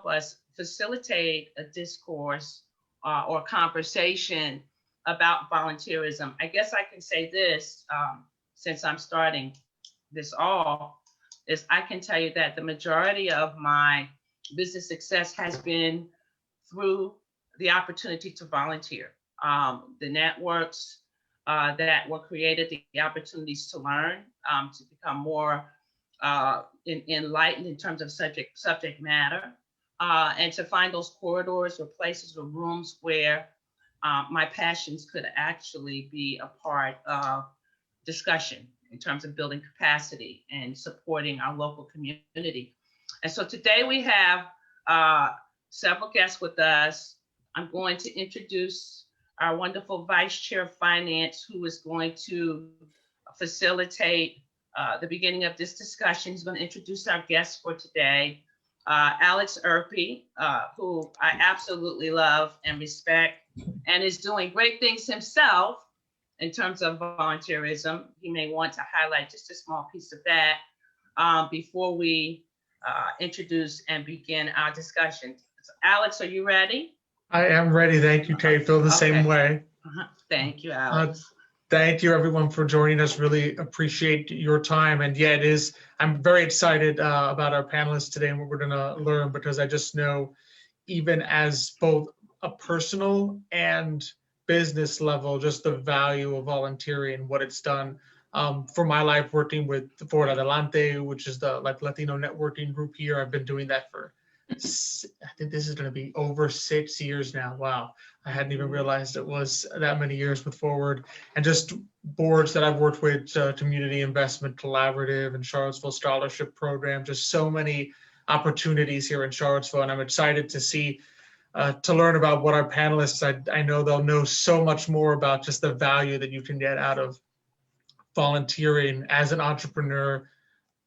us facilitate a discourse or conversation about volunteerism. I guess I can say this, since I'm starting this all, is I can tell you that the majority of my business success has been through the opportunity to volunteer. The networks that were created, the opportunities to learn, to become more enlightened in terms of subject matter, and to find those corridors or places or rooms where my passions could actually be a part of discussion in terms of building capacity and supporting our local community. And so today we have several guests with us. I'm going to introduce our wonderful Vice Chair of Finance, who is going to facilitate the beginning of this discussion. He's going to introduce our guests for today. Alex Erpy, who I absolutely love and respect, and is doing great things himself in terms of volunteerism. He may want to highlight just a small piece of that before we introduce and begin our discussion. So Alex, are you ready? I am ready. Thank you, Kate. Feel the same way. Thank you, Alex. Thank you, everyone, for joining us. Really appreciate your time. And yeah, I'm very excited about our panelists today and what we're going to learn, because I just know, even as both a personal and business level, just the value of volunteering, what it's done for my life, working with For Adelante, which is the Latino networking group here. I've been doing that for, I think this is going to be over 6 years now. Wow. I hadn't even realized it was that many years with Forward, and just boards that I've worked with, Community Investment Collaborative and Charlottesville Scholarship Program, just so many opportunities here in Charlottesville. And I'm excited to see, to learn about what our panelists, I know they'll know so much more about just the value that you can get out of volunteering as an entrepreneur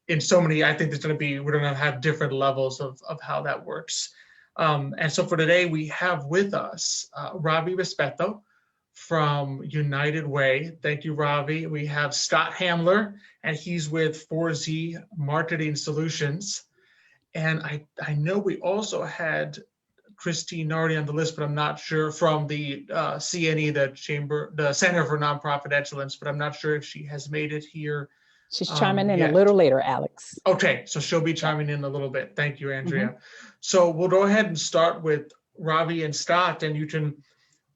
in so many. I think we're going to have different levels of how that works. And so for today, we have with us Ravi Respeto from United Way. Thank you, Ravi. We have Scott Hamler, and he's with Forezee Marketing Solutions. And I know we also had Cristine Nardi on the list, but I'm not sure, from the CNE, the Center for Nonprofit Excellence, but I'm not sure if she has made it here. She's chiming in a little later, Alex. Okay, so she'll be chiming in a little bit. Thank you, Andrea. So we'll go ahead and start with Ravi and Scott, and you can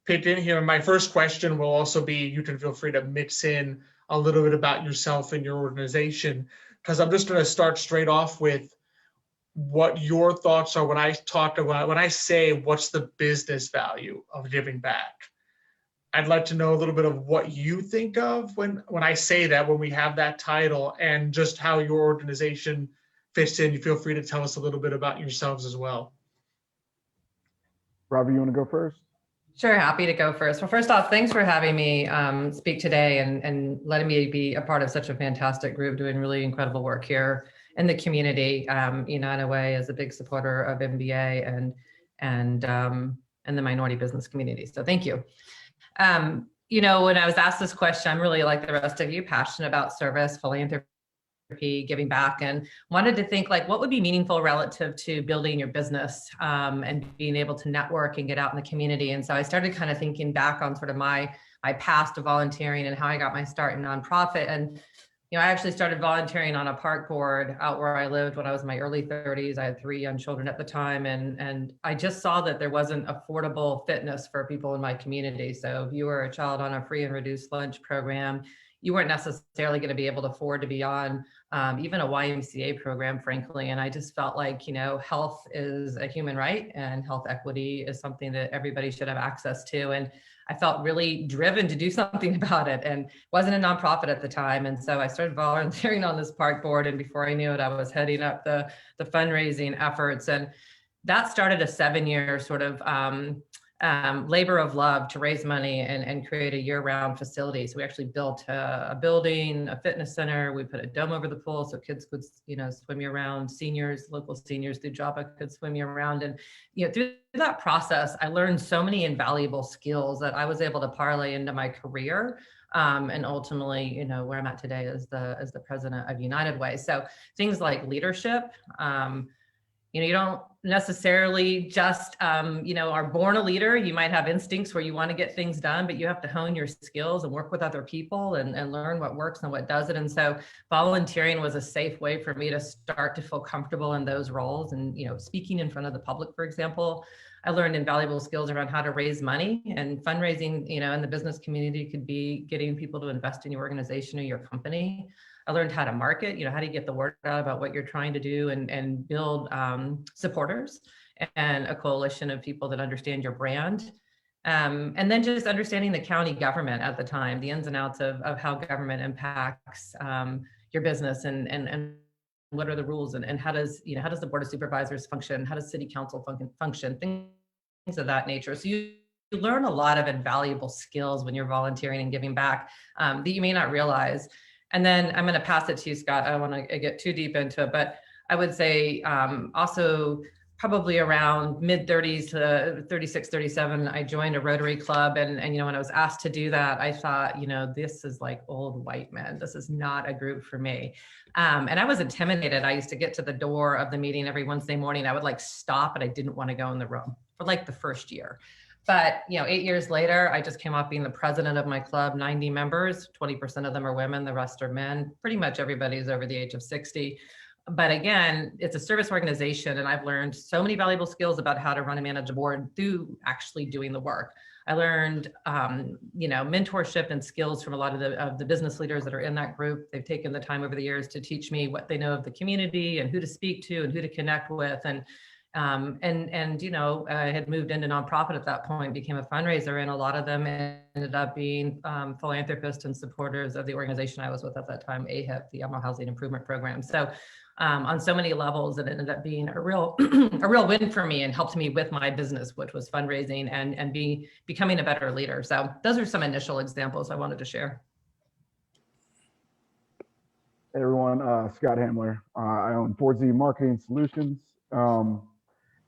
pick in here. My first question will also be, you can feel free to mix in a little bit about yourself and your organization, because I'm just going to start straight off with what your thoughts are when I say what's the business value of giving back. I'd like to know a little bit of what you think of when I say that, when we have that title, and just how your organization fits in. You feel free to tell us a little bit about yourselves as well. Ravi, you want to go first? Sure, happy to go first. Well, first off, thanks for having me speak today and letting me be a part of such a fantastic group doing really incredible work here in the community. United Way is a big supporter of MBA and the minority business community. So thank you. When I was asked this question, I'm really, like the rest of you, passionate about service, philanthropy, giving back, and wanted to think, like, what would be meaningful relative to building your business and being able to network and get out in the community. And so I started kind of thinking back on sort of my past of volunteering and how I got my start in nonprofit. And I actually started volunteering on a park board out where I lived when I was in my early 30s. I had 3 young children at the time, and I just saw that there wasn't affordable fitness for people in my community. So if you were a child on a free and reduced lunch program, you weren't necessarily going to be able to afford to be on even a YMCA program, frankly. And I just felt like, health is a human right, and health equity is something that everybody should have access to. And I felt really driven to do something about it, and wasn't a nonprofit at the time. And so I started volunteering on this park board, and before I knew it, I was heading up the fundraising efforts. And that started a 7-year sort of labor of love to raise money and create a year-round facility. So we actually built a building, a fitness center. We put a dome over the pool so kids could, swim year-round. Local seniors through JAPA could swim year-round. And through that process, I learned so many invaluable skills that I was able to parlay into my career. And ultimately, where I'm at today as the president of United Way. So things like leadership, You don't necessarily just, are born a leader. You might have instincts where you want to get things done, but you have to hone your skills and work with other people and learn what works and what doesn't. And so volunteering was a safe way for me to start to feel comfortable in those roles. And, speaking in front of the public, for example, I learned invaluable skills around how to raise money, and fundraising, in the business community could be getting people to invest in your organization or your company. I learned how to market, how do you get the word out about what you're trying to do and build supporters and a coalition of people that understand your brand. And then just understanding the county government at the time, the ins and outs of how government impacts your business and what are the rules and how does the board of supervisors function? How does city council function? Things of that nature. So you learn a lot of invaluable skills when you're volunteering and giving back that you may not realize. And then I'm going to pass it to you, Scott. I don't want to get too deep into it, but I would say also probably around mid 30s to 36, 37, I joined a Rotary Club. And when I was asked to do that, I thought, this is like old white men. This is not a group for me. And I was intimidated. I used to get to the door of the meeting every Wednesday morning. I would stop and I didn't want to go in the room for the first year. But 8 years later, I just came off being the president of my club, 90 members, 20% of them are women, the rest are men. Pretty much everybody's over the age of 60. But again, it's a service organization, and I've learned so many valuable skills about how to run and manage a board through actually doing the work. I learned, mentorship and skills from a lot of the business leaders that are in that group. They've taken the time over the years to teach me what they know of the community and who to speak to and who to connect with. I had moved into nonprofit at that point, became a fundraiser, and a lot of them ended up being philanthropists and supporters of the organization I was with at that time, AHIP, the Elmo Housing Improvement Program. So on so many levels, it ended up being a real win for me and helped me with my business, which was fundraising and becoming a better leader. So those are some initial examples I wanted to share. Hey everyone, Scott Hamler. I own Forezee Marketing Solutions.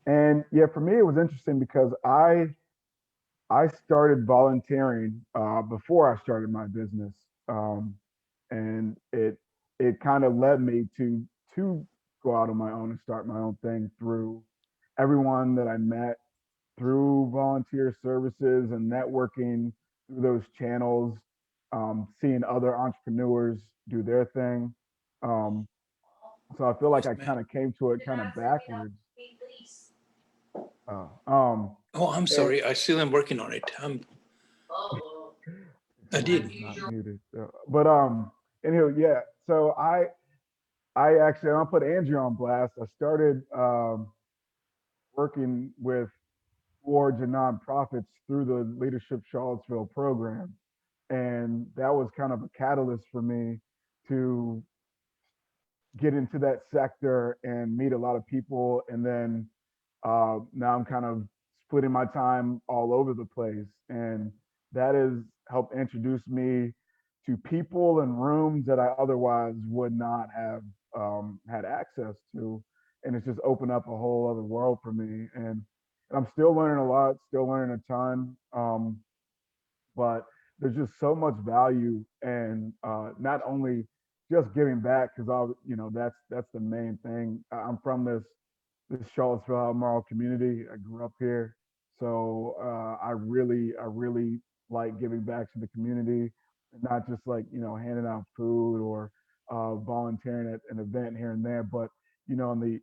And yeah, for me, it was interesting because I started volunteering before I started my business. And it kind of led me to go out on my own and start my own thing through everyone that I met through volunteer services and networking through those channels, seeing other entrepreneurs do their thing. So I feel like I kind of came to it kind of backwards. Oh, I'm sorry. I still am working on it. I did. Not muted. But anyway, yeah. So I actually, I'll put Andrew on blast. I started working with boards and nonprofits through the Leadership Charlottesville program, and that was kind of a catalyst for me to get into that sector and meet a lot of people. And then now I'm kind of splitting my time all over the place, and that has helped introduce me to people and rooms that I otherwise would not have had access to, and it's just opened up a whole other world for me. And I'm still learning a lot, still learning a ton, but there's just so much value, and not only just giving back, because that's the main thing. I'm from this Charlottesville, Albemarle community. I grew up here, so I really like giving back to the community, and not just handing out food or volunteering at an event here and there, but in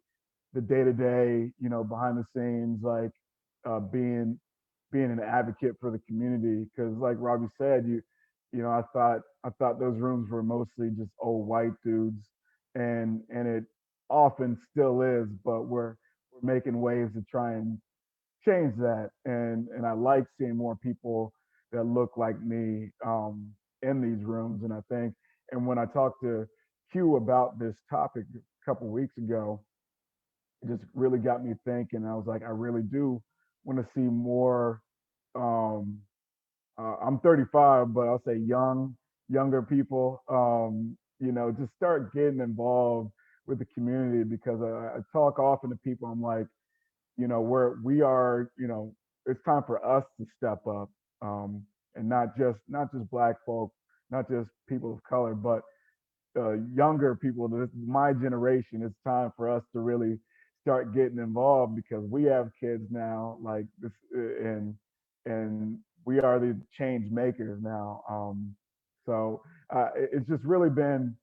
the day-to-day, behind the scenes, like being an advocate for the community. Because like Ravi said, I thought those rooms were mostly just old white dudes, and it often still is, but we're making waves to try and change that. And I like seeing more people that look like me in these rooms. And I think, and when I talked to Q about this topic a couple weeks ago, it just really got me thinking. I was like, I really do want to see more. I'm 35, but I'll say younger people, just start getting involved with the community, because I talk often to people. I'm like, we are, it's time for us to step up, and not just Black folk, not just people of color, but younger people, my generation. It's time for us to really start getting involved because we have kids now, like this, and we are the change makers now. It's just really been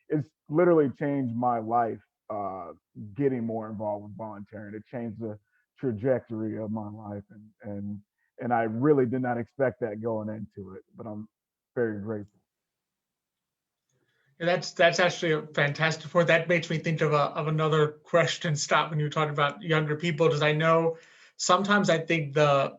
it's literally changed my life. Getting more involved with volunteering, it changed the trajectory of my life, and I really did not expect that going into it, but I'm very grateful. And that's actually a fantastic point. That makes me think of another question, Stop, when you talked about younger people, because I know sometimes I think the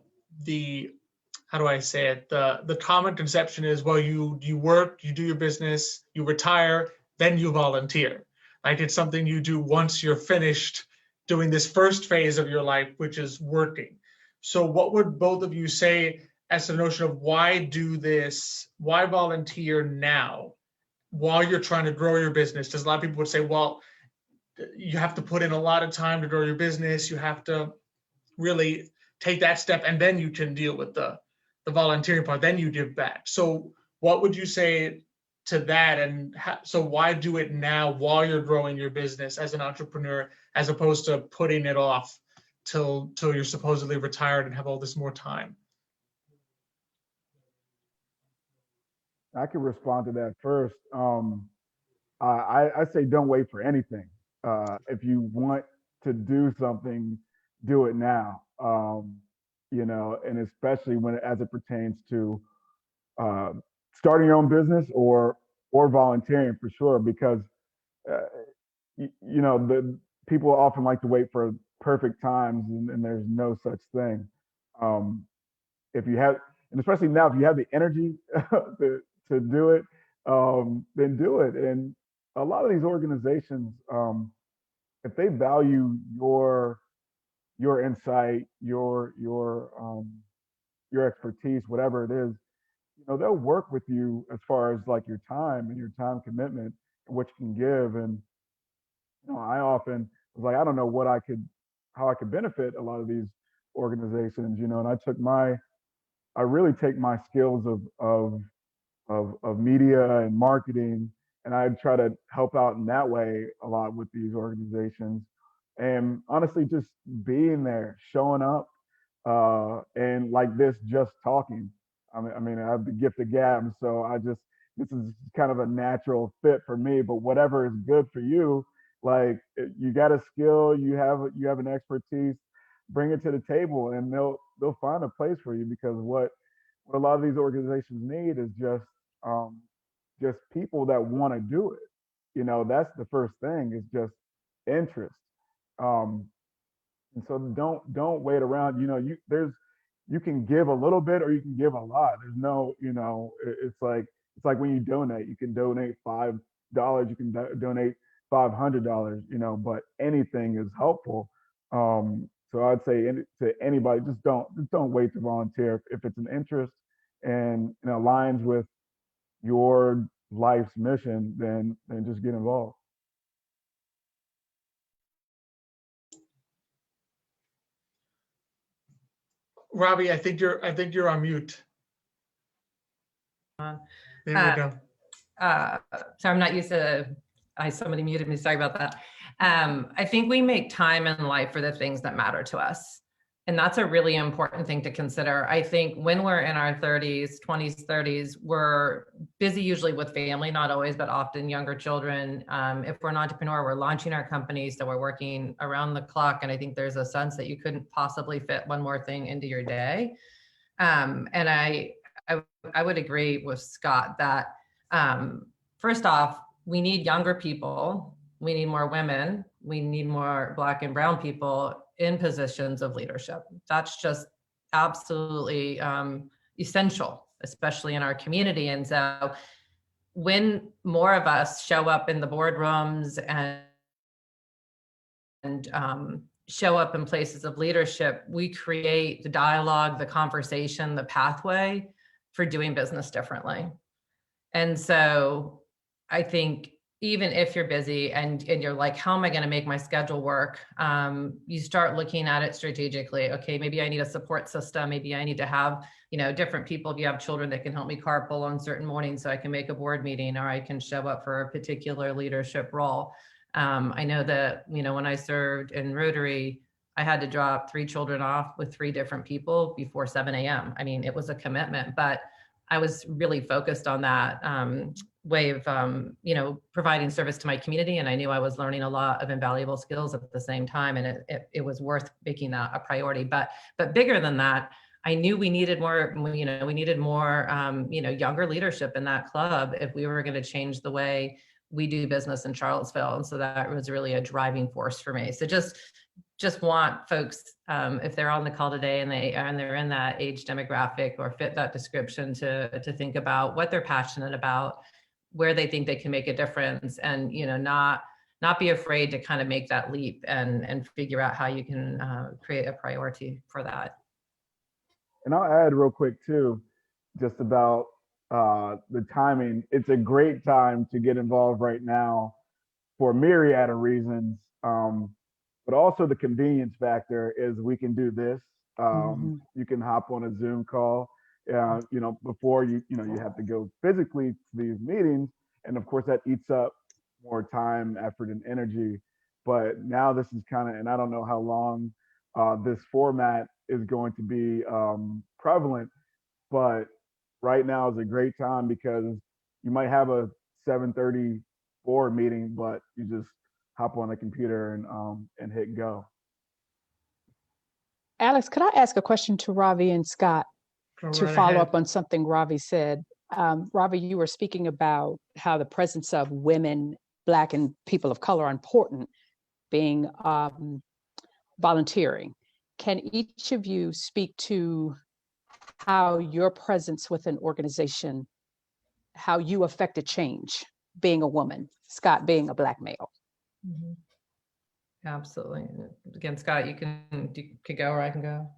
how do I say it? The common conception is, well, you work, you do your business, you retire, then you volunteer. Like it's something you do once you're finished doing this first phase of your life, which is working. So what would both of you say as the notion of why do this, why volunteer now while you're trying to grow your business? Because a lot of people would say, well, you have to put in a lot of time to grow your business. You have to really take that step, and then you can deal with the volunteering part, then you give back. So what would you say to that? And so why do it now while you're growing your business as an entrepreneur, as opposed to putting it off till you're supposedly retired and have all this more time? I can respond to that first. I say don't wait for anything. If you want to do something, do it now. And especially as it pertains to starting your own business or volunteering for sure, because the people often like to wait for perfect times, and there's no such thing. If you have, and especially now, if you have the energy to do it, then do it. And a lot of these organizations, if they value your insight, your expertise, whatever it is, they'll work with you as far as like your time and your time commitment and what you can give. And I often was like, I don't know how I could benefit a lot of these organizations, and I really take my skills of media and marketing, and I try to help out in that way a lot with these organizations. And honestly, just being there, showing up, and like this, just talking. I mean, I have the gift of gab, so this is kind of a natural fit for me. But whatever is good for you, like you got a skill, you have an expertise, bring it to the table, and they'll find a place for you, because what a lot of these organizations need is just people that want to do it. That's the first thing, is just interest. And so don't wait around. You can give a little bit or you can give a lot. There's no, it's like when you donate, you can donate $5, you can donate $500, but anything is helpful. So I'd say to anybody, just don't wait to volunteer. If it's an interest and aligns with your life's mission, then just get involved. Ravi, I think you're on mute. There we go. So I'm not used to, somebody muted me, sorry about that. I think we make time in life for the things that matter to us. And that's a really important thing to consider. I think when we're in our 30s, 20s, 30s, we're busy usually with family, not always, but often younger children. If we're an entrepreneur, we're launching our company, so we're working around the clock. And I think there's a sense that you couldn't possibly fit one more thing into your day. And I would agree with Scott that first off, we need younger people, we need more women, we need more Black and brown people in positions of leadership. That's just absolutely essential, especially in our community. And so when more of us show up in the boardrooms and show up in places of leadership, we create the dialogue, the conversation, the pathway for doing business differently. And so I think even if you're busy and you're like, how am I going to make my schedule work? You start looking at it strategically. Okay, maybe I need a support system. Maybe I need to have, different people. If you have children that can help me carpool on certain mornings so I can make a board meeting, or I can show up for a particular leadership role. I know that, when I served in Rotary, I had to drop 3 children off with 3 different people before 7 a.m. I mean, it was a commitment, but I was really focused on that way of, providing service to my community. And I knew I was learning a lot of invaluable skills at the same time. And it was worth making that a priority. But bigger than that, I knew we needed more, younger leadership in that club if we were going to change the way we do business in Charlottesville. And so that was really a driving force for me. So just want folks, if they're on the call today and they're in that age demographic or fit that description, to think about what they're passionate about, where they think they can make a difference, and not be afraid to kind of make that leap and figure out how you can create a priority for that. And I'll add real quick too, just about the timing. It's a great time to get involved right now for a myriad of reasons. But also the convenience factor is we can do this. You can hop on a Zoom call, before you have to go physically to these meetings. And of course that eats up more time, effort, and energy. But now this is kind of, and I don't know how long this format is going to be prevalent, but right now is a great time because you might have a 7:30 board meeting, but you just hop on a computer and hit go. Alex, could I ask a question to Ravi and Scott to follow up on something Ravi said? Ravi, you were speaking about how the presence of women, Black, and people of color are important, being volunteering. Can each of you speak to how your presence with an organization, how you affected change, being a woman, Scott being a Black male? Mm-hmm. Absolutely. Again, Scott, you could go or I can go.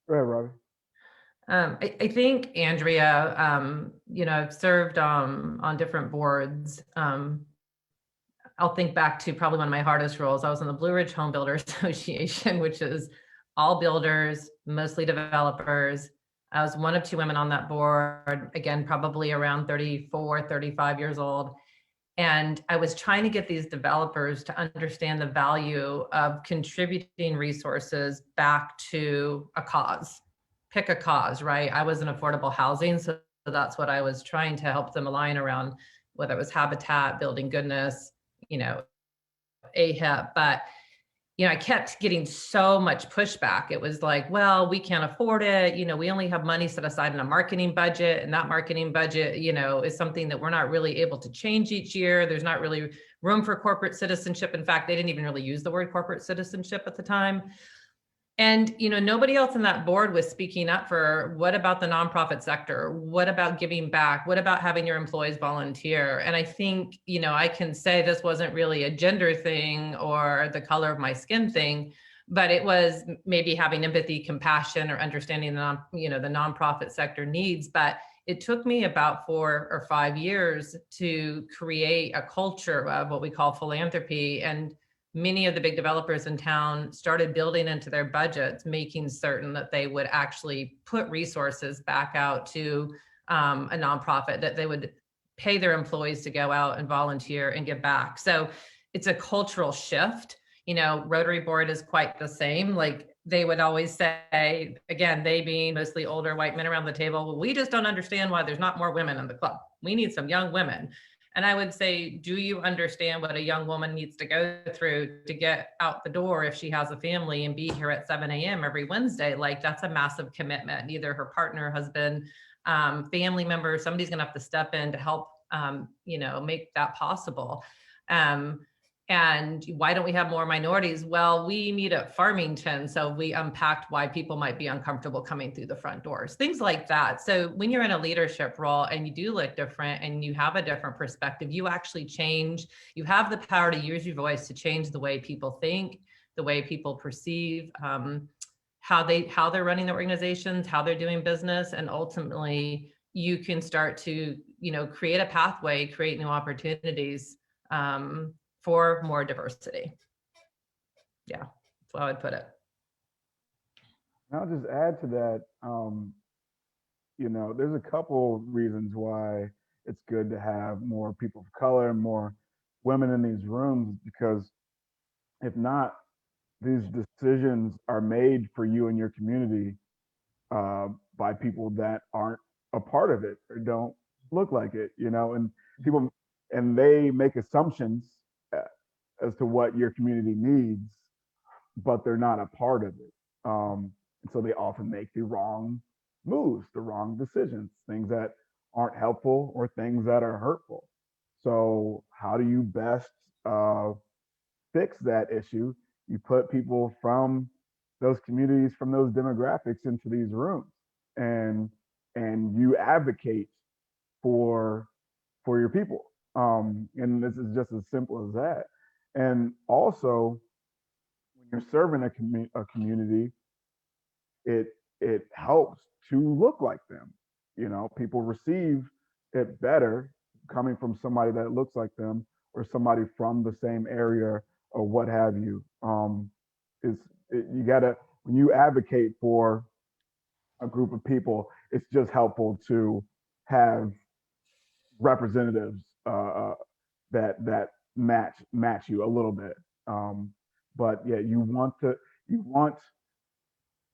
Go ahead, Ravi. I think, Andrea, I've served on different boards. I'll think back to probably one of my hardest roles. I was on the Blue Ridge Home Builder Association, which is all builders, mostly developers. I was one of 2 women on that board, again, probably around 34, 35 years old. And I was trying to get these developers to understand the value of contributing resources back to a cause. Pick a cause, right? I was in affordable housing, so that's what I was trying to help them align around, whether it was habitat, building goodness, AHIP. But I kept getting so much pushback. It was like, well, we can't afford it. We only have money set aside in a marketing budget, and that marketing budget, is something that we're not really able to change each year. There's not really room for corporate citizenship. In fact, they didn't even really use the word corporate citizenship at the time. And, nobody else on that board was speaking up for what about the nonprofit sector? What about giving back? What about having your employees volunteer? And I think, I can say this wasn't really a gender thing or the color of my skin thing, but it was maybe having empathy, compassion, or understanding the nonprofit sector needs. But it took me about 4 or 5 years to create a culture of what we call philanthropy. And many of the big developers in town started building into their budgets, making certain that they would actually put resources back out to a nonprofit, that they would pay their employees to go out and volunteer and give back. So it's a cultural shift. Rotary Board is quite the same. Like they would always say, again, they being mostly older white men around the table, well, we just don't understand why there's not more women in the club. We need some young women. And I would say, do you understand what a young woman needs to go through to get out the door if she has a family and be here at 7 a.m. every Wednesday? Like that's a massive commitment. Either her partner, husband, family member, somebody's gonna have to step in to help, make that possible. And why don't we have more minorities? Well, we meet at Farmington, so we unpacked why people might be uncomfortable coming through the front doors, things like that. So when you're in a leadership role and you do look different and you have a different perspective, you actually change. You have the power to use your voice to change the way people think, the way people perceive, how they're running their organizations, how they're doing business, and ultimately you can start to create a pathway, create new opportunities for more diversity. Yeah, that's how I would put it. I'll just add to that, there's a couple reasons why it's good to have more people of color, more women in these rooms, because if not, these decisions are made for you and your community by people that aren't a part of it or don't look like it, and people, and they make assumptions as to what your community needs, but they're not a part of it. And so they often make the wrong moves, the wrong decisions, things that aren't helpful or things that are hurtful. So how do you best fix that issue? You put people from those communities, from those demographics into these rooms, and you advocate for your people. And this is just as simple as that. And also, when you're serving a community, it helps to look like them. People receive it better coming from somebody that looks like them or somebody from the same area or what have you. You gotta, when you advocate for a group of people, it's just helpful to have representatives that match you a little bit. But yeah,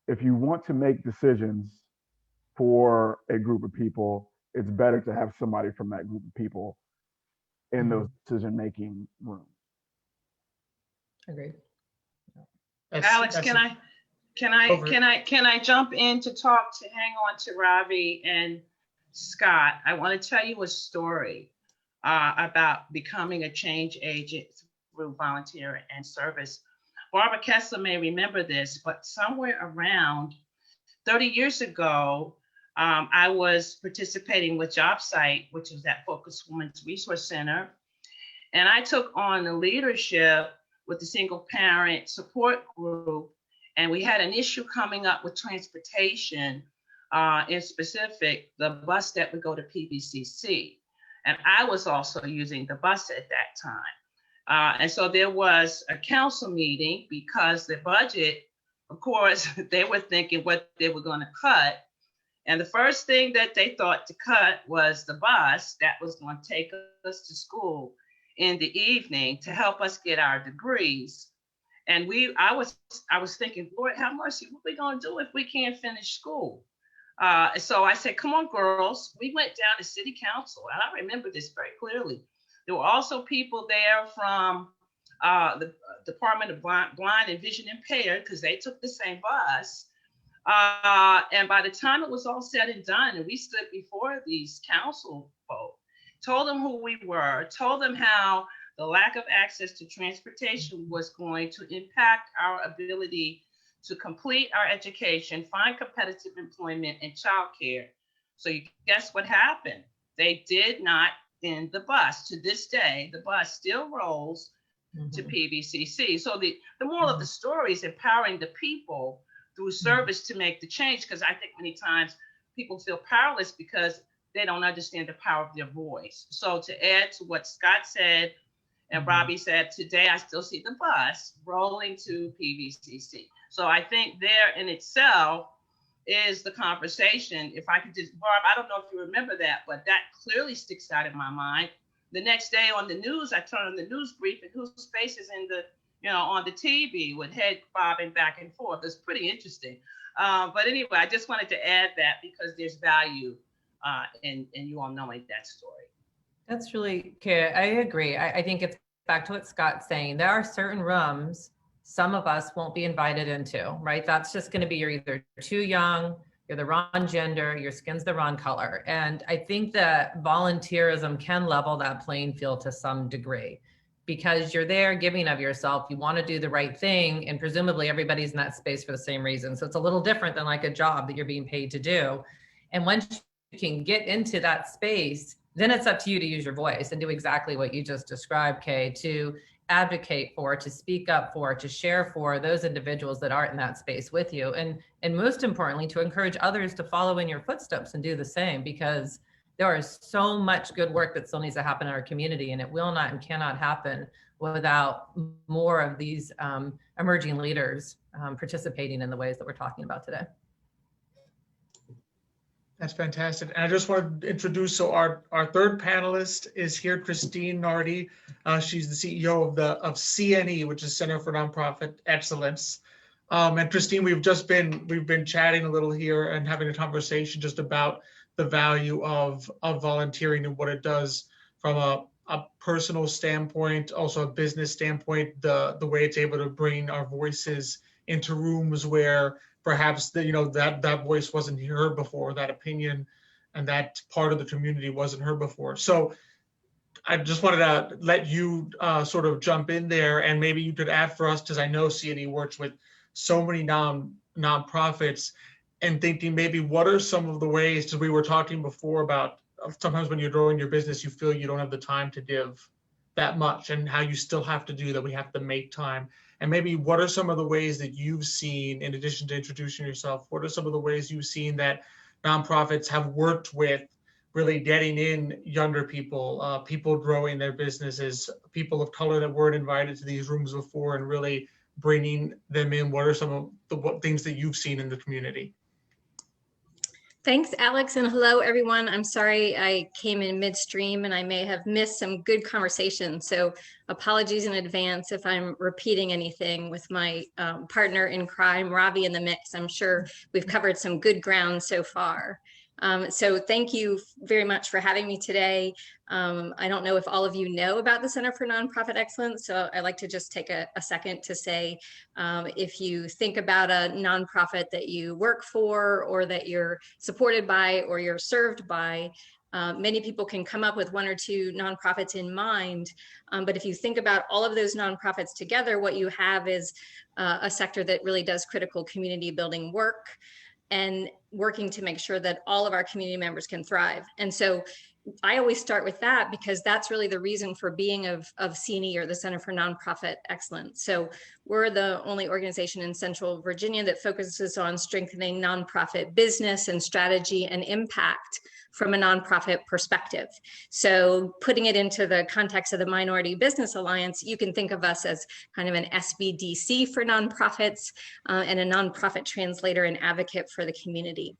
if you want to make decisions for a group of people, it's better to have somebody from that group of people in those decision-making rooms. Agreed. Alex, can I jump in to talk, to hang on to Ravi and Scott? I want to tell you a story about becoming a change agent through volunteer and service. Barbara Kessler may remember this, but somewhere around 30 years ago, I was participating with JobSite, which is that Focus Women's Resource Center. And I took on the leadership with the single parent support group. And we had an issue coming up with transportation, in specific, the bus that would go to PVCC. And I was also using the bus at that time. And so there was a council meeting because the budget, of course, they were thinking what they were going to cut. And the first thing that they thought to cut was the bus that was going to take us to school in the evening to help us get our degrees. And I was thinking, Lord, have mercy, what are we going to do if we can't finish school? So I said, come on, girls. We went down to city council, and I remember this very clearly. There were also people there from the Department of Blind and Vision Impaired, because they took the same bus. And by the time it was all said and done, and we stood before these council folk, told them who we were, told them how the lack of access to transportation was going to impact our ability to complete our education, find competitive employment, and childcare. So you guess what happened? They did not end the bus. To this day, the bus still rolls to PVCC. So the moral of the story is empowering the people through service to make the change, because I think many times people feel powerless because they don't understand the power of their voice. So to add to what Scott said and Ravi said, today I still see the bus rolling to PVCC. So I think there in itself is the conversation. If I could just, Barb, I don't know if you remember that, but that clearly sticks out in my mind. The next day on the news, I turned on the news brief, and whose faces in the, on the TV with head bobbing back and forth. It's pretty interesting. But anyway, I just wanted to add that because there's value in you all knowing that story. That's really good. I agree. I think it's back to what Scott's saying. There are certain rooms some of us won't be invited into, right? That's just going to be you're either too young, you're the wrong gender, your skin's the wrong color. And I think that volunteerism can level that playing field to some degree, because you're there giving of yourself, you want to do the right thing, and presumably everybody's in that space for the same reason. So it's a little different than like a job that you're being paid to do. And once you can get into that space, then it's up to you to use your voice and do exactly what you just described, Kay, to advocate for, to speak up for, to share for those individuals that aren't in that space with you. And most importantly, to encourage others to follow in your footsteps and do the same, because there is so much good work that still needs to happen in our community, and it will not and cannot happen without more of these emerging leaders participating in the ways that we're talking about today. That's fantastic. And I just want to introduce, so our third panelist is here, Cristine Nardi. She's the CEO of CNE, which is Center for Nonprofit Excellence. And Cristine, we've been chatting a little here and having a conversation just about the value of volunteering and what it does from a personal standpoint, also a business standpoint, the way it's able to bring our voices into rooms where perhaps that voice wasn't heard before, that opinion and that part of the community wasn't heard before. So I just wanted to let you sort of jump in there, and maybe you could add for us, because I know CNE works with so many nonprofits, and thinking maybe what are some of the ways, because we were talking before about sometimes when you're growing your business, you feel you don't have the time to give that much, and how you still have to do that. We have to make time. And maybe what are some of the ways that you've seen, in addition to introducing yourself, what are some of the ways you've seen that nonprofits have worked with really getting in younger people, people growing their businesses, people of color that weren't invited to these rooms before, and really bringing them in? What are some of the things that you've seen in the community? Thanks, Alex, and hello, everyone. I'm sorry I came in midstream and I may have missed some good conversation. So apologies in advance if I'm repeating anything with my partner in crime, Ravi, in the mix. I'm sure we've covered some good ground so far. So thank you very much for having me today. I don't know if all of you know about the Center for Nonprofit Excellence, so I'd like to just take a second to say, if you think about a nonprofit that you work for, or that you're supported by, or you're served by, many people can come up with one or two nonprofits in mind. But if you think about all of those nonprofits together, what you have is a sector that really does critical community building work, and working to make sure that all of our community members can thrive. And so I always start with that, because that's really the reason for being of CNE, or the Center for Nonprofit Excellence. So we're the only organization in Central Virginia that focuses on strengthening nonprofit business and strategy and impact from a nonprofit perspective. So putting it into the context of the Minority Business Alliance, you can think of us as kind of an SBDC for nonprofits, and a nonprofit translator and advocate for the community.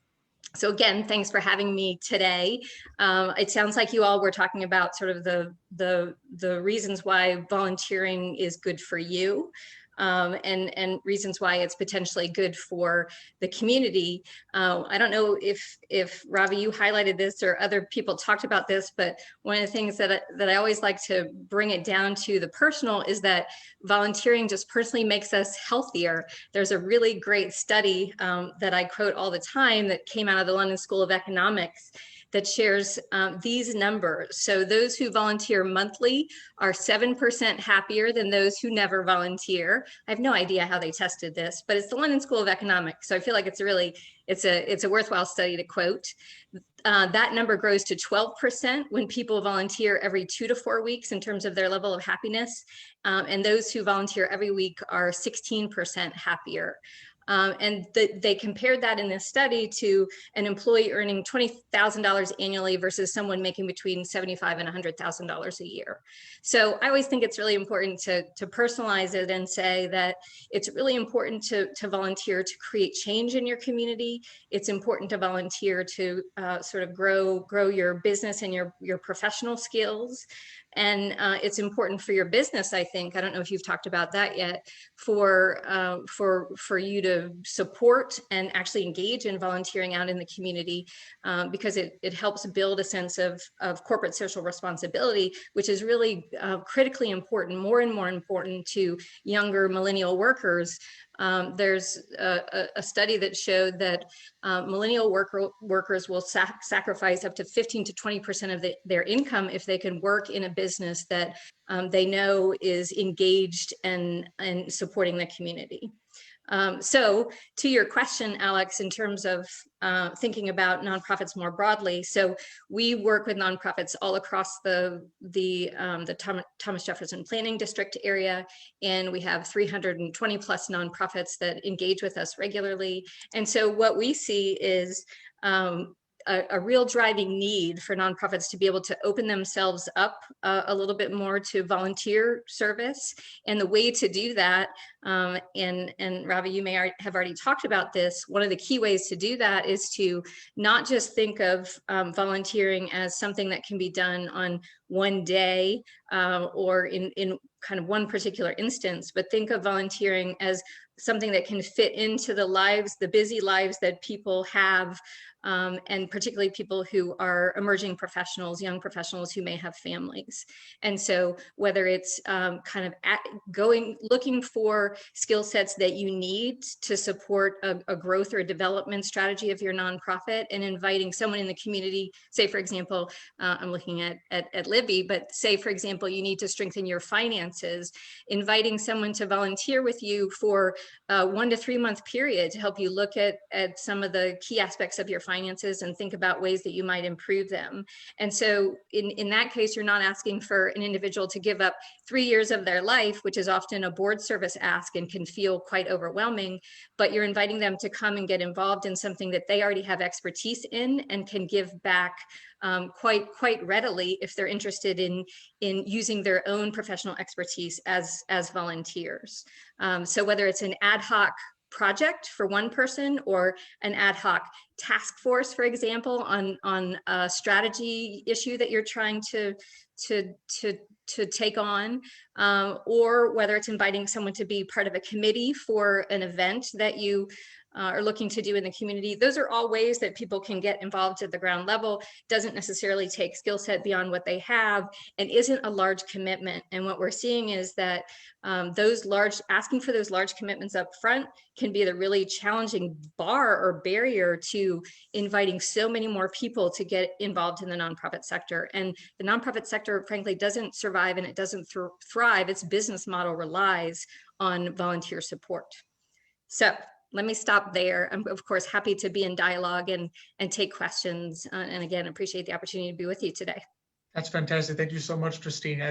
So again, thanks for having me today. It sounds like you all were talking about sort of the reasons why volunteering is good for you. And reasons why it's potentially good for the community. I don't know if Ravi, you highlighted this, or other people talked about this, but one of the things that I always like to bring it down to the personal is that volunteering just personally makes us healthier. There's a really great study that I quote all the time that came out of the London School of Economics that shares these numbers. So those who volunteer monthly are 7% happier than those who never volunteer. I have no idea how they tested this, but it's the London School of Economics. So I feel like it's a worthwhile study to quote. That number grows to 12% when people volunteer every 2 to 4 weeks in terms of their level of happiness. And those who volunteer every week are 16% happier. And they compared that in this study to an employee earning $20,000 annually versus someone making between $75,000 and $100,000 a year. So I always think it's really important to personalize it and say that it's really important to volunteer to create change in your community. It's important to volunteer to sort of grow your business and your professional skills. And it's important for your business, I think. I don't know if you've talked about that yet, for you to support and actually engage in volunteering out in the community, because it helps build a sense of corporate social responsibility, which is really critically important, more and more important to younger millennial workers. There's a study that showed that millennial workers will sacrifice up to 15 to 20% of their income if they can work in a business that they know is engaged and supporting the community. So to your question, Alex, in terms of thinking about nonprofits more broadly, so we work with nonprofits all across the Thomas Jefferson Planning District area, and we have 320 plus nonprofits that engage with us regularly. And so what we see is a real driving need for nonprofits to be able to open themselves up a little bit more to volunteer service. And the way to do that, and Ravi, you may have already talked about this, one of the key ways to do that is to not just think of volunteering as something that can be done on one day or in kind of one particular instance, but think of volunteering as something that can fit into the lives, the busy lives that people have, and particularly people who are emerging professionals, young professionals who may have families. And so whether it's kind of looking for skill sets that you need to support a growth or a development strategy of your nonprofit, and inviting someone in the community, say, for example, I'm looking at Libby, but say, for example, you need to strengthen your finances, inviting someone to volunteer with you for a 1 to 3 month period to help you look at some of the key aspects of your finances and think about ways that you might improve them. And so in that case, you're not asking for an individual to give up 3 years of their life, which is often a board service ask and can feel quite overwhelming, but you're inviting them to come and get involved in something that they already have expertise in and can give back quite readily if they're interested in using their own professional expertise as volunteers. So whether it's an ad hoc project for one person or an ad hoc task force, for example, on a strategy issue that you're trying to take on, or whether it's inviting someone to be part of a committee for an event that you are looking to do in the community. Those are all ways that people can get involved at the ground level. Doesn't necessarily take skill set beyond what they have, and isn't a large commitment. And what we're seeing is that asking for those large commitments up front can be the really challenging bar or barrier to inviting so many more people to get involved in the nonprofit sector. And the nonprofit sector, frankly, doesn't survive and it doesn't thrive. Its business model relies on volunteer support. So let me stop there. I'm, of course, happy to be in dialogue and take questions. And again, appreciate the opportunity to be with you today. That's fantastic. Thank you so much, Cristine.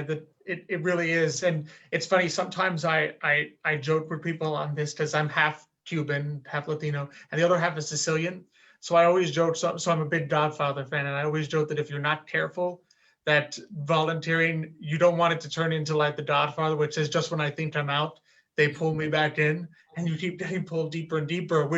It really is. And it's funny, sometimes I joke with people on this because I'm half Cuban, half Latino, and the other half is Sicilian. So I always joke, so I'm a big Godfather fan, and I always joke that if you're not careful, that volunteering, you don't want it to turn into like the Godfather, which is just when I think I'm out, they pull me back in, and you keep getting pulled deeper and deeper,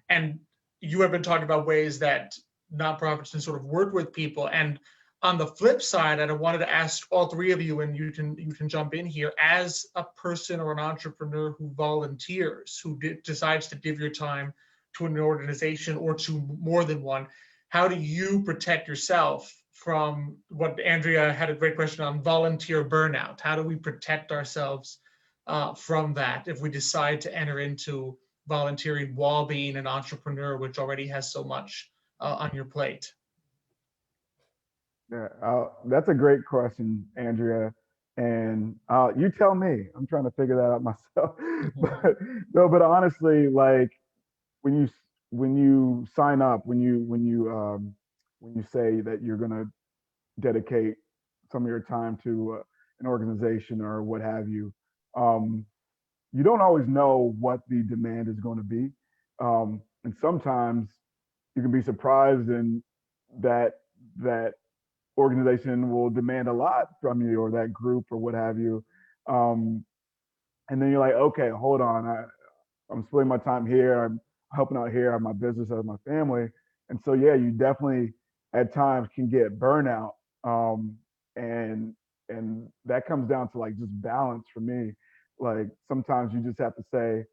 and you have been talking about ways that nonprofits can sort of work with people. And on the flip side, I wanted to ask all three of you, and you can jump in here, as a person or an entrepreneur who volunteers, who decides to give your time to an organization or to more than one, how do you protect yourself from what Andrea had a great question on, volunteer burnout? How do we protect ourselves from that if we decide to enter into volunteering while being an entrepreneur, which already has so much on your plate? Yeah, that's a great question, Andrea. And you tell me. I'm trying to figure that out myself. but honestly, like when you sign up, when you say that you're going to dedicate some of your time to an organization or what have you, you don't always know what the demand is going to be, and sometimes you can be surprised in that organization will demand a lot from you, or that group, or what have you, and then you're like, okay, hold on, I'm splitting my time here, I'm helping out here, I have my business, I have my family, and so yeah, you definitely at times can get burnout, and that comes down to like just balance for me. Like sometimes you just have to say,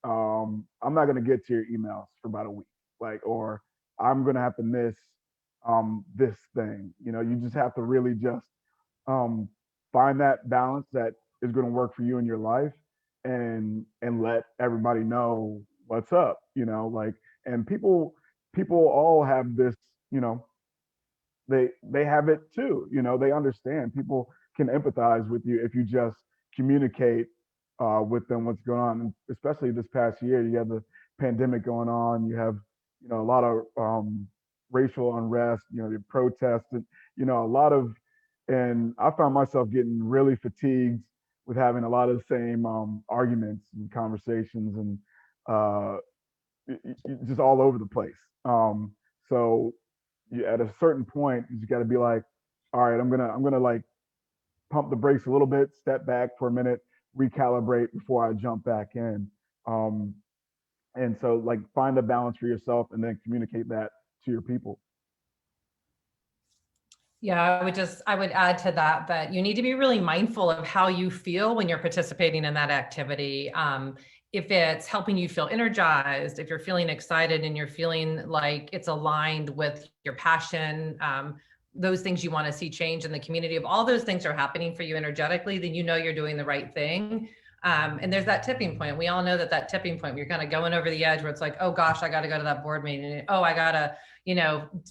I'm not going to get to your emails for about a week, like, or I'm going to have to miss this thing. You just have to really just find that balance that is going to work for you in your life, and let everybody know what's up. Like, and people all have this. They have it too. They understand. People can empathize with you if you just communicate with them what's going on. And especially this past year, you have the pandemic going on. You have a lot of racial unrest, the protests, and a lot of, and I found myself getting really fatigued with having a lot of the same arguments and conversations, and just all over the place. So at a certain point, you just got to be like, all right, I'm gonna like pump the brakes a little bit, step back for a minute, recalibrate before I jump back in. Um, and so like find a balance for yourself and then communicate that to your people. Yeah, I would add to that, that you need to be really mindful of how you feel when you're participating in that activity. If it's helping you feel energized, if you're feeling excited and you're feeling like it's aligned with your passion, those things you want to see change in the community, if all those things are happening for you energetically, then you know you're doing the right thing. And there's that tipping point. We all know that tipping point, you're kind of going over the edge where it's like, oh gosh, I got to go to that board meeting. Oh, I got to,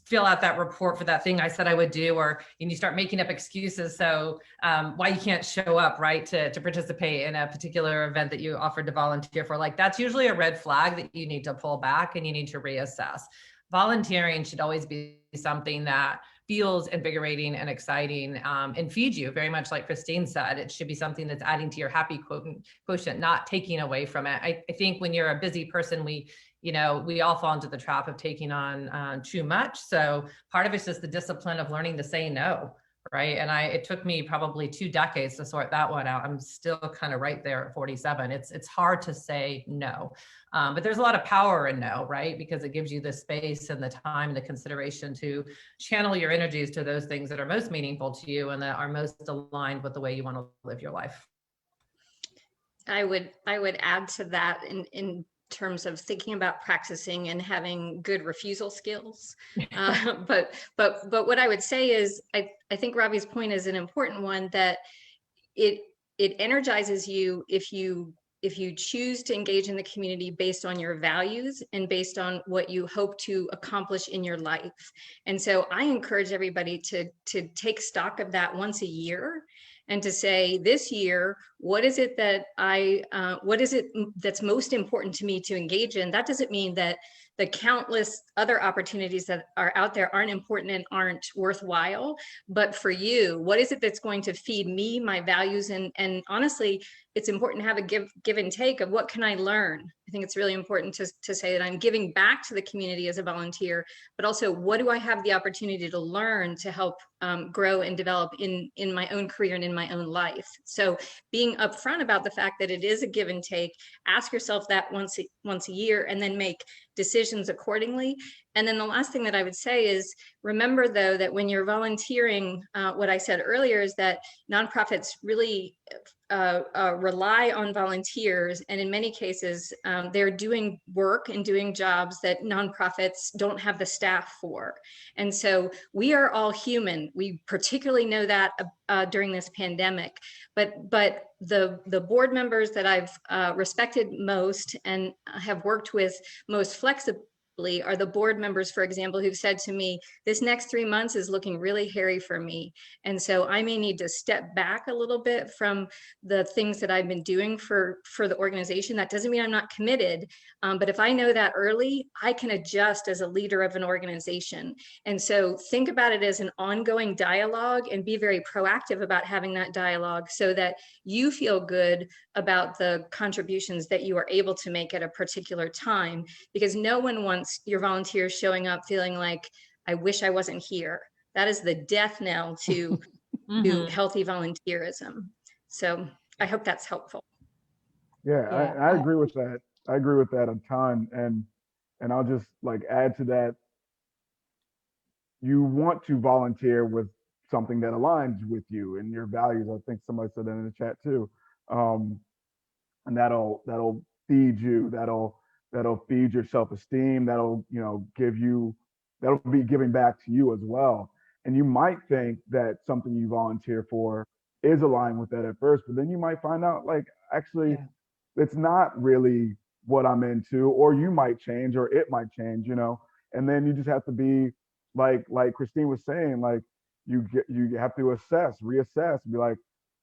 fill out that report for that thing I said I would do, and you start making up excuses. So why you can't show up, right, to participate in a particular event that you offered to volunteer for, like that's usually a red flag that you need to pull back and you need to reassess. Volunteering should always be something that feels invigorating and exciting, and feeds you, very much like Cristine said. It should be something that's adding to your happy quotient, not taking away from it. I think when you're a busy person, we all fall into the trap of taking on too much. So part of it's just the discipline of learning to say no, right? And it took me probably 2 decades to sort that one out. I'm still kind of right there at 47. It's hard to say no. But there's a lot of power in no, right? Because it gives you the space and the time and the consideration to channel your energies to those things that are most meaningful to you and that are most aligned with the way you want to live your life. I would add to that in terms of thinking about practicing and having good refusal skills. But what I would say is, I think Ravi's point is an important one, that it energizes you if you choose to engage in the community based on your values and based on what you hope to accomplish in your life. And so I encourage everybody to take stock of that once a year and to say, this year, what is it that's most important to me to engage in? That doesn't mean that the countless other opportunities that are out there aren't important and aren't worthwhile. But for you, what is it that's going to feed me, my values? And honestly, it's important to have a give and take of what can I learn? I think it's really important to say that I'm giving back to the community as a volunteer, but also what do I have the opportunity to learn to help grow and develop in my own career and in my own life. So being upfront about the fact that it is a give and take, ask yourself that once a year, and then make decisions accordingly. And then the last thing that I would say is, remember though, that when you're volunteering, what I said earlier is that nonprofits really rely on volunteers. And in many cases, they're doing work and doing jobs that nonprofits don't have the staff for. And so we are all human. We particularly know that during this pandemic, but the board members that I've respected most and have worked with most flexibly are the board members, for example, who've said to me, this next 3 months is looking really hairy for me. And so I may need to step back a little bit from the things that I've been doing for the organization. That doesn't mean I'm not committed. But if I know that early, I can adjust as a leader of an organization. And so think about it as an ongoing dialogue and be very proactive about having that dialogue so that you feel good about the contributions that you are able to make at a particular time, because no one wants your volunteers showing up feeling like, I wish I wasn't here. That is the death knell to healthy volunteerism. So I hope that's helpful. Yeah, I agree with that. I agree with that a ton. And I'll just like add to that. You want to volunteer with something that aligns with you and your values. I think somebody said that in the chat too. And that'll feed you. That'll feed your self-esteem. That'll be giving back to you as well. And you might think that something you volunteer for is aligned with that at first, but then you might find out like, actually, it's not really what I'm into, or you might change, or it might change, and then you just have to be like Cristine was saying, like you have to reassess, be like,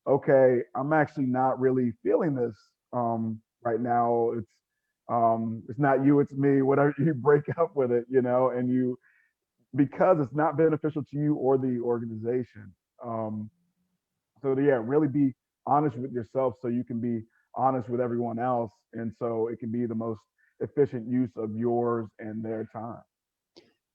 okay, I'm actually not really feeling this right now. It's not you, it's me, whatever. You break up with it, and because it's not beneficial to you or the organization. So yeah, really be honest with yourself so you can be honest with everyone else. And so it can be the most efficient use of yours and their time.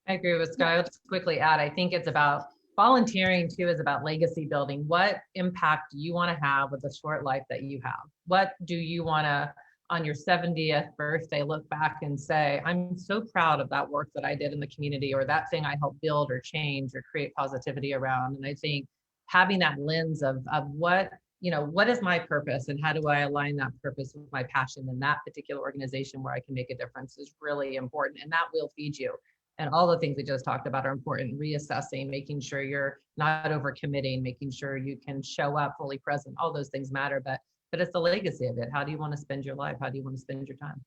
I agree with Scott. I'll just quickly add, I think it's about volunteering too, is about legacy building. What impact do you want to have with the short life that you have? What do you want to, on your 70th birthday, look back and say, I'm so proud of that work that I did in the community, or that thing I helped build or change or create positivity around. And I think having that lens of what, what is my purpose and how do I align that purpose with my passion in that particular organization where I can make a difference is really important. And that will feed you. And all the things we just talked about are important. Reassessing, making sure you're not overcommitting, making sure you can show up fully present. All those things matter, but it's the legacy of it. How do you want to spend your life? How do you want to spend your time?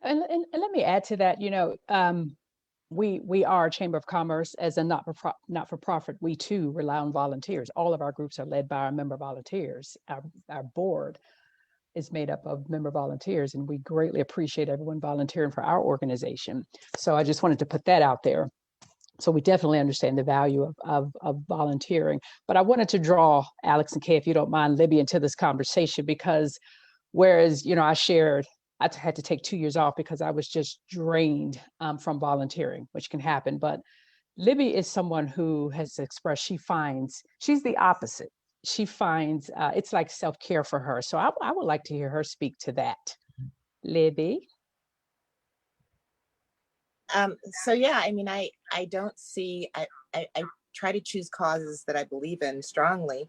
And let me add to that, we are a Chamber of Commerce. As a not-for-profit, we too rely on volunteers. All of our groups are led by our member volunteers. Our board is made up of member volunteers, and we greatly appreciate everyone volunteering for our organization. So I just wanted to put that out there. So we definitely understand the value of volunteering. But I wanted to draw Alex and Kay, if you don't mind, Libby, into this conversation, because whereas, I had to take 2 years off because I was just drained from volunteering, which can happen. But Libby is someone who has expressed she's the opposite. She finds it's like self-care for her. So I would like to hear her speak to that. Libby? So yeah, I mean, I don't see, I try to choose causes that I believe in strongly.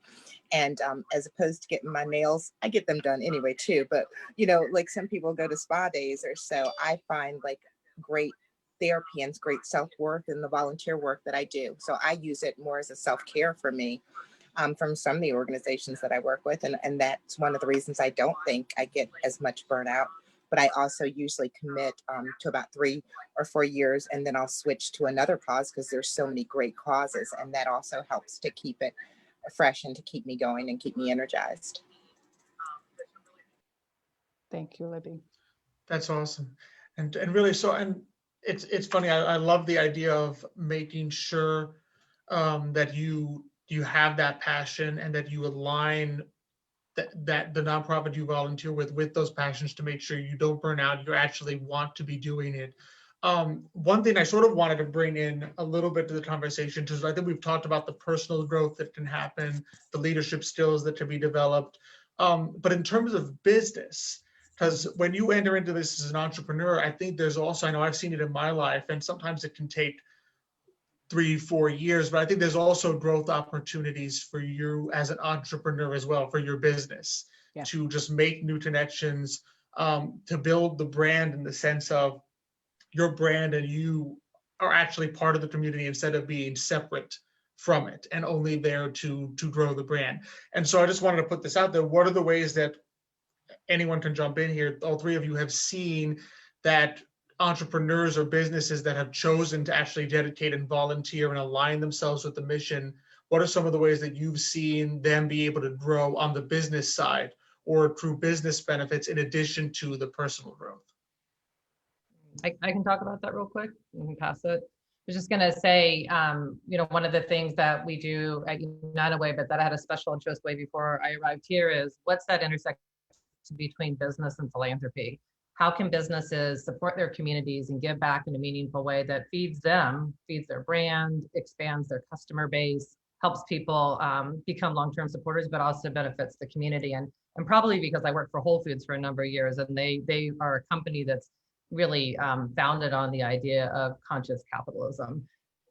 And as opposed to getting my nails, I get them done anyway too. But, like some people go to spa days or so, I find like great therapy and great self-worth in the volunteer work that I do. So I use it more as a self-care for me. From some of the organizations that I work with. And that's one of the reasons I don't think I get as much burnout, but I also usually commit to about 3 or 4 years, and then I'll switch to another cause because there's so many great causes. And that also helps to keep it fresh and to keep me going and keep me energized. Thank you, Libby. That's awesome. And really, it's funny. I love the idea of making sure that you have that passion and that you align that the nonprofit you volunteer with those passions to make sure you don't burn out. You actually want to be doing it. One thing I sort of wanted to bring in a little bit to the conversation, because I think we've talked about the personal growth that can happen, the leadership skills that can be developed. But in terms of business, because when you enter into this as an entrepreneur, I think there's also, I know I've seen it in my life, and sometimes it can take 3-4 years, but I think there's also growth opportunities for you as an entrepreneur as well, for your business, to just make new connections, to build the brand in the sense of your brand and you are actually part of the community instead of being separate from it and only there to grow the brand. And so I just wanted to put this out there. What are the ways that anyone can jump in here? All three of you have seen that entrepreneurs or businesses that have chosen to actually dedicate and volunteer and align themselves with the mission. What are some of the ways that you've seen them be able to grow on the business side or accrue business benefits in addition to the personal growth? I can talk about that real quick. You can pass it. I was just going to say, one of the things that we do at United Way, but that I had a special interest way before I arrived here, is what's that intersection between business and philanthropy? How can businesses support their communities and give back in a meaningful way that feeds them, feeds their brand, expands their customer base, helps people become long-term supporters, but also benefits the community? And probably because I worked for Whole Foods for a number of years, and they are a company that's really founded on the idea of conscious capitalism.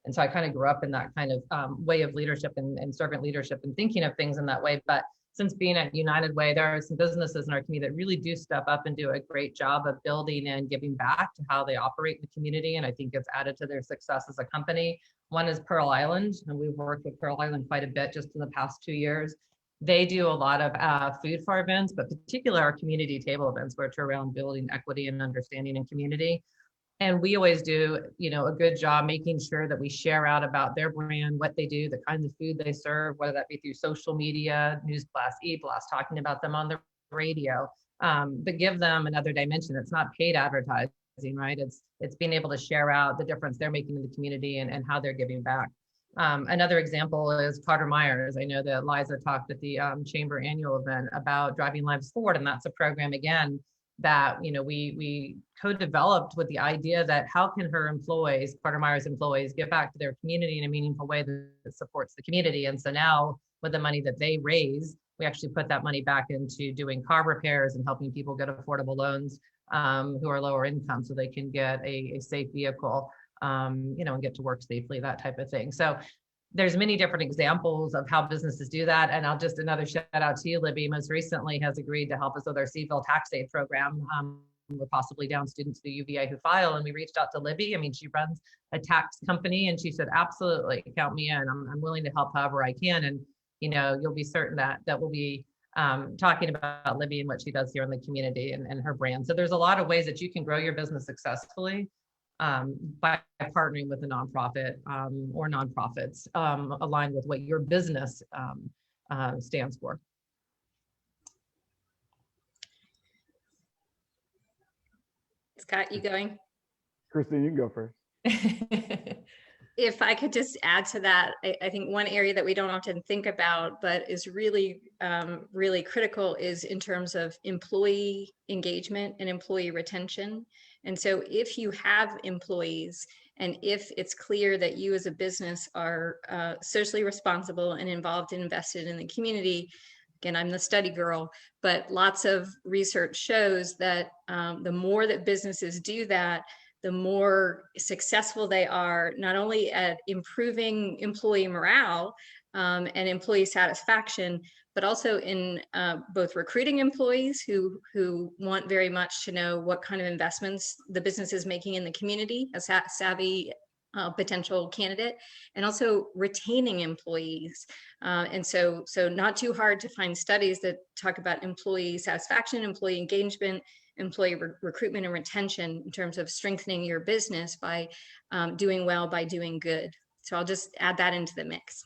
And so I kind of grew up in that kind of way of leadership and servant leadership and thinking of things in that way. But since being at United Way, there are some businesses in our community that really do step up and do a great job of building and giving back to how they operate in the community. And I think it's added to their success as a company. One is Pearl Island, and we've worked with Pearl Island quite a bit just in the past 2 years. They do a lot of food for events, but particularly our community table events, which are around building equity and understanding in community. And we always do, a good job making sure that we share out about their brand, what they do, the kinds of food they serve, whether that be through social media, news blast, e-blast, talking about them on the radio, but give them another dimension. It's not paid advertising, right? It's being able to share out the difference they're making in the community and how they're giving back. Another example is Carter Myers. I know that Liza talked at the Chamber annual event about Driving Lives Forward, and that's a program, again, that, we co-developed with the idea that how can her employees, Carter Meyer's employees, give back to their community in a meaningful way that supports the community. And so now with the money that they raise, we actually put that money back into doing car repairs and helping people get affordable loans who are lower income so they can get a safe vehicle, and get to work safely, that type of thing. So there's many different examples of how businesses do that. And I'll just another shout out to you, Libby, most recently has agreed to help us with our Seaville tax aid program. We're possibly down students to UVA who file, and we reached out to Libby. I mean, she runs a tax company, and she said, absolutely, count me in. I'm willing to help however I can. And, you'll be certain that we'll be talking about Libby and what she does here in the community and her brand. So there's a lot of ways that you can grow your business successfully by partnering with a nonprofit or nonprofits aligned with what your business stands for. Scott, you going? Cristine, you can go first. If I could just add to that, I think one area that we don't often think about, but is really, really critical is in terms of employee engagement and employee retention. And so if you have employees, and if it's clear that you as a business are socially responsible and involved and invested in the community, again, I'm the study girl, but lots of research shows that the more that businesses do that, the more successful they are, not only at improving employee morale and employee satisfaction, but also in both recruiting employees who want very much to know what kind of investments the business is making in the community, a savvy potential candidate, and also retaining employees. And so not too hard to find studies that talk about employee satisfaction, employee engagement, employee recruitment and retention in terms of strengthening your business by doing well, by doing good. So I'll just add that into the mix.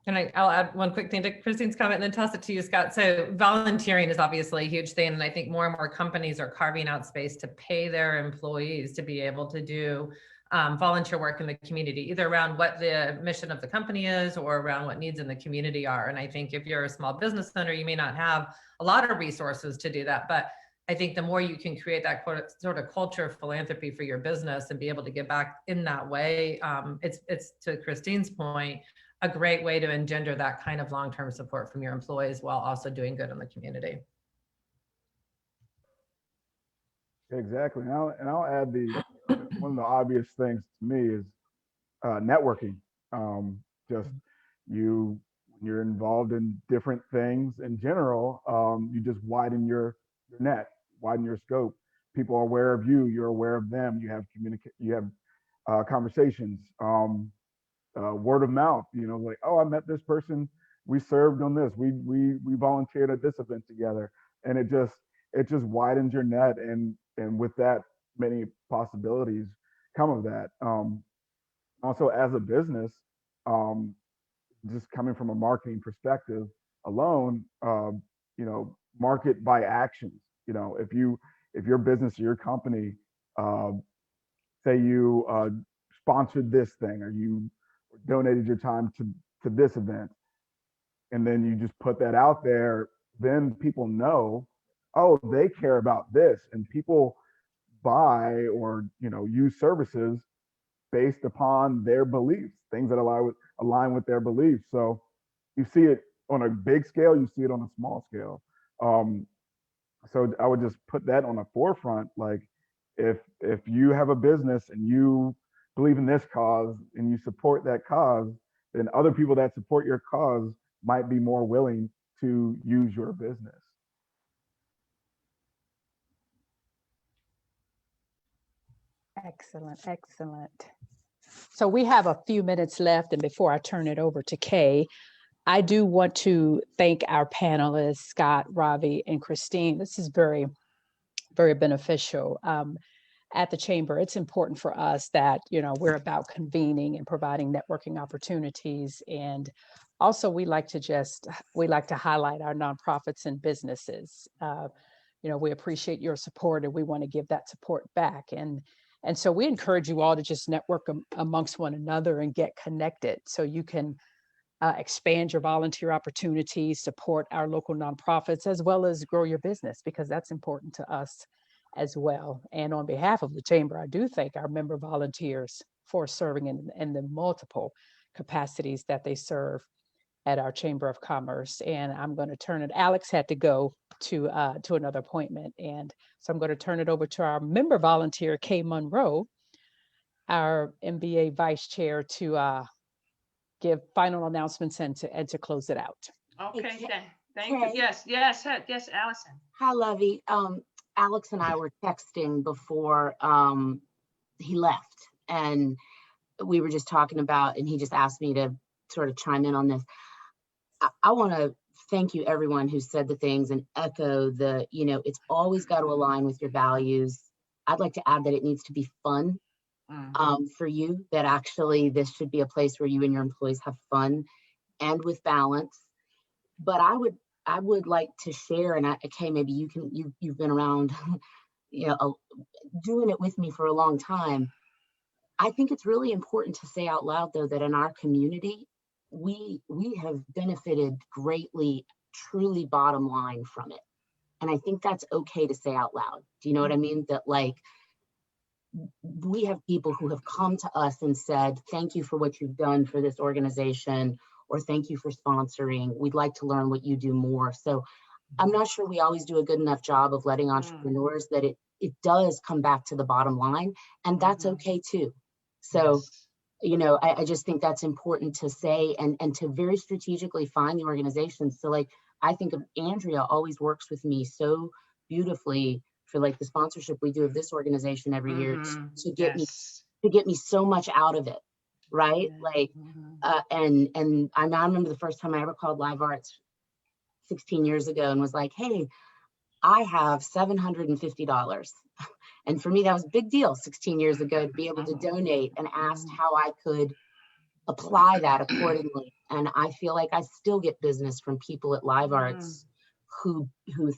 And I'll add one quick thing to Christine's comment and then toss it to you, Scott. So volunteering is obviously a huge thing. And I think more and more companies are carving out space to pay their employees to be able to do volunteer work in the community, either around what the mission of the company is or around what needs in the community are. And I think if you're a small business owner, you may not have a lot of resources to do that, but I think the more you can create that sort of culture of philanthropy for your business and be able to give back in that way, it's to Christine's point, a great way to engender that kind of long-term support from your employees while also doing good in the community. Exactly. And I'll add one of the obvious things to me is networking. Just when you're involved in different things in general, you just widen your net, widen your scope. People are aware of you, you're aware of them, you have conversations, word of mouth, like, oh, I met this person, we served on this, we volunteered at this event together. And it just widens your net, and with that, many possibilities come of that. Also, as a business, just coming from a marketing perspective alone, market by actions. If your business or your company, say you sponsored this thing, or you donated your time to this event, and then you just put that out there, then people know, oh, they care about this, and people buy or use services based upon their beliefs, things that align with their beliefs. So you see it on a big scale, you see it on a small scale. So I would just put that on the forefront. Like, if you have a business and you believe in this cause and you support that cause, then other people that support your cause might be more willing to use your business. Excellent, excellent. So we have a few minutes left, and before I turn it over to Kay, I do want to thank our panelists, Scott, Ravi, and Cristine. This is very, very beneficial. At the Chamber, it's important for us that, we're about convening and providing networking opportunities. And also we like to highlight our nonprofits and businesses. We appreciate your support, and we want to give that support back. And so we encourage you all to just network amongst one another and get connected so you can expand your volunteer opportunities, support our local nonprofits, as well as grow your business, because that's important to us as well. And on behalf of the Chamber, I do thank our member volunteers for serving in the multiple capacities that they serve at our Chamber of Commerce. And I'm going to turn it, Alex had to go to another appointment. And so I'm going to turn it over to our member volunteer, Kay Monroe, our MBA Vice Chair, to give final announcements and to close it out. Okay, Hey, thank you. Kay. Yes, Allison. Hi, Lovey. Alex and I were texting before he left, and we were just talking about, and he just asked me to sort of chime in on this. I want to thank you, everyone who said the things and echo the, it's always got to align with your values. I'd like to add that it needs to be fun for you, that actually this should be a place where you and your employees have fun and with balance. But I would like to share, and okay, maybe you've been around, doing it with me for a long time. I think it's really important to say out loud, though, that in our community, we have benefited greatly, truly bottom line from it. And I think that's okay to say out loud. Do you know what I mean? That like, we have people who have come to us and said, thank you for what you've done for this organization, or thank you for sponsoring. We'd like to learn what you do more. So I'm not sure we always do a good enough job of letting entrepreneurs that it does come back to the bottom line, and that's okay too. So, I just think that's important to say, and to very strategically find the organizations. So like, I think of Andrea always works with me so beautifully for like the sponsorship we do of this organization every year to get me so much out of it. Right. Like, and I remember the first time I ever called Live Arts 16 years ago and was like, hey, I have $750. And for me, that was a big deal 16 years ago to be able to donate, and asked how I could apply that accordingly. And I feel like I still get business from people at Live Arts who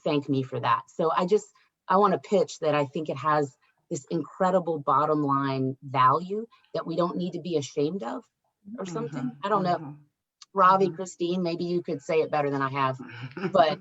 thank me for that. So I want to pitch that I think it has this incredible bottom line value that we don't need to be ashamed of or something. I don't know. Ravi, Cristine, maybe you could say it better than I have, but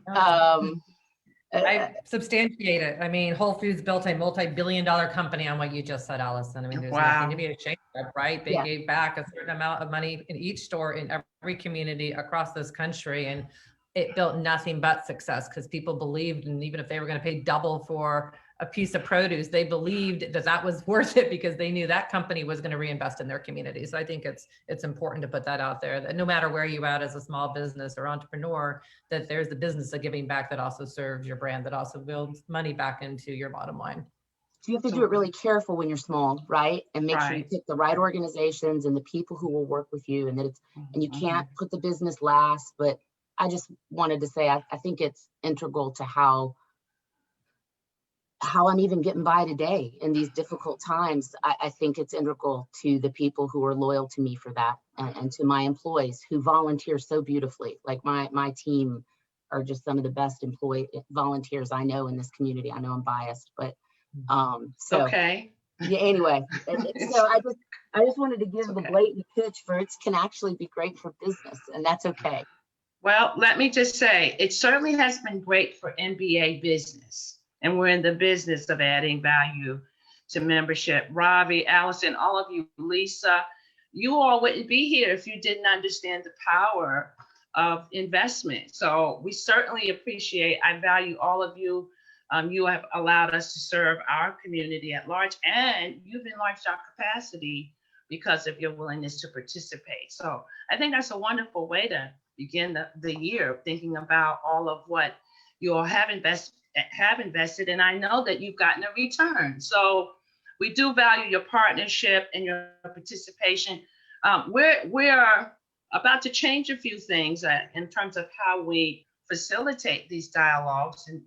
I substantiate it. I mean, Whole Foods built a multi-billion-dollar company on what you just said, Allison. I mean, there's nothing to be ashamed of, right? They gave back a certain amount of money in each store in every community across this country, and it built nothing but success because people believed, and even if they were going to pay double for a piece of produce, they believed that that was worth it because they knew that company was going to reinvest in their community. So I think it's important to put that out there, that no matter where you're at as a small business or entrepreneur, that there's the business of giving back that also serves your brand, that also builds money back into your bottom line. So you have to do it really careful when you're small, right? And make sure you pick the right organizations and the people who will work with you, and that and you can't put the business last. But I just wanted to say, I think it's integral to how I'm even getting by today in these difficult times. I think it's integral to the people who are loyal to me for that, and to my employees who volunteer so beautifully. Like my team are just some of the best volunteers I know in this community. I know I'm biased, but so okay. Yeah, anyway, so I just wanted to give the blatant pitch for it can actually be great for business, and that's okay. Well, let me just say, it certainly has been great for MBA business. And we're in the business of adding value to membership. Ravi, Allison, all of you, Lisa, you all wouldn't be here if you didn't understand the power of investment. So we certainly appreciate, I value all of you. You have allowed us to serve our community at large, and you've enlarged our capacity because of your willingness to participate. So I think that's a wonderful way to begin the year, thinking about all of what you all have invested, and I know that you've gotten a return. So we do value your partnership and your participation. We're about to change a few things in terms of how we facilitate these dialogues, and